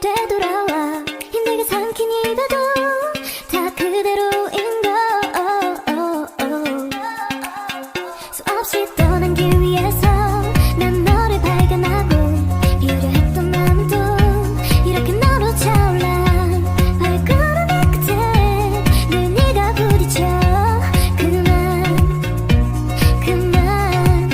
되돌아와 힘들게 삼킨 입에도 다 그대로인 걸 수없이 떠난 길 위에서 난 너를 발견하고 비우려 했던 마음도 이렇게 너로 차올라 발걸음의 끝에 늘 네가 부딪혀 그만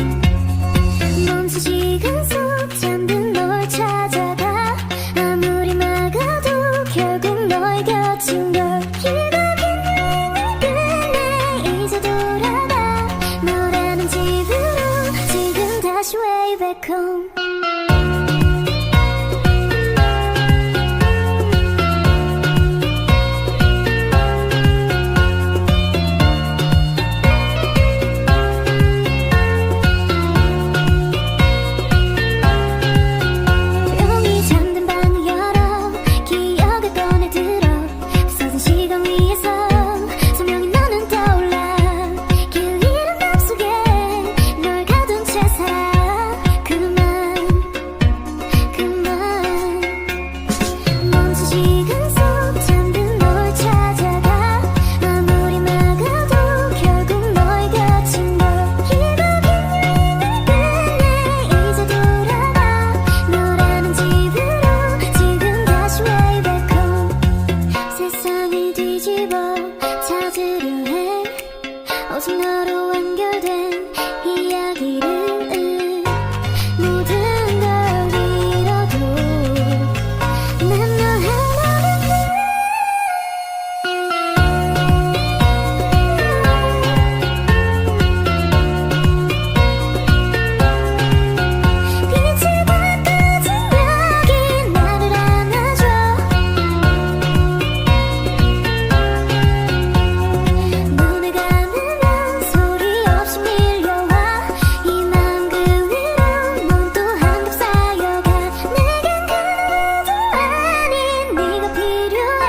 멈춰지간 속 잠든 널 찾아가 아무리 막아도 결국 너의 곁인 걸 길고 긴 여행을 끝내 이제 돌아가 너라는 집으로 지금 다시 way back home 조용히 잠든 방을 열어 기억을 꺼내들어 부서진 시간 위에서 선명히 너는 떠올라 길 잃은 맘속에 널 가둔 채 살아 그만 멈춘 시간 속 잠든 널 찾아가 아무리 막아도 결국 너의 곁인 걸 길고 긴 여행을 끝내 이제 돌아가 너라는 집으로 지금 다시 way back home 세상을 뒤집어 찾으려 해 오직 너로 완결된 이야기를 모든 걸 잃어도 난 너 하나를 빛이 다 꺼진 여기 나를 안아줘 눈을 감으면 소리 없이 밀려와 이 마음 그 위로 넌 또 한 겹 쌓여가 내겐 그 누구도 아닌 네가 필요해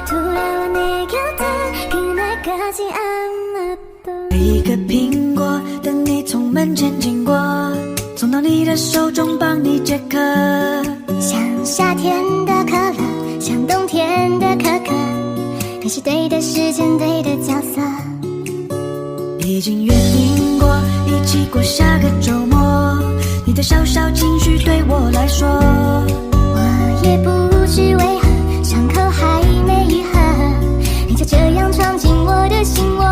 돌아와 내 곁에 그날까지 안았던 每一个苹果等你从门前经过，送到你的手中帮你解渴。像夏天的可乐，像冬天的可可，那是对的时间，对的角色。已经约定过一起过下个周末，你的小小情绪对我来说，我也不知为何伤口还没愈合，你就这样闯进我的心窝。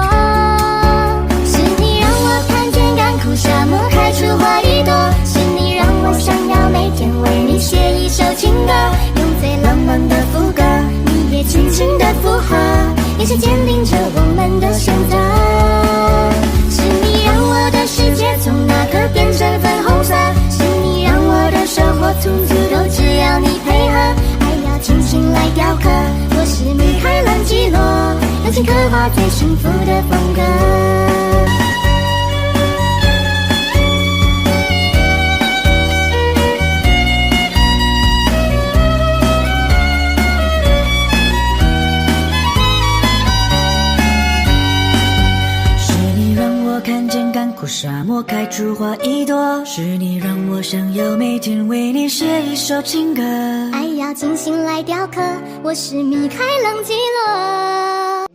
是你让我看见干枯沙漠开出花一朵，是你让我想要每天为你写一首情歌，用最浪漫的副歌，你也轻轻的附和，眼神坚定着我们的选择。是你让我的世界从那刻变成粉红色，是你让我的生活处处都只要你配合，爱要精心来雕刻。我是米开朗基罗，用心刻画最幸福的风格。是你让我看见干枯沙漠开出花一朵，是你让我想要每天为你写一首情歌。爱要精心来雕刻，我是米开朗基罗。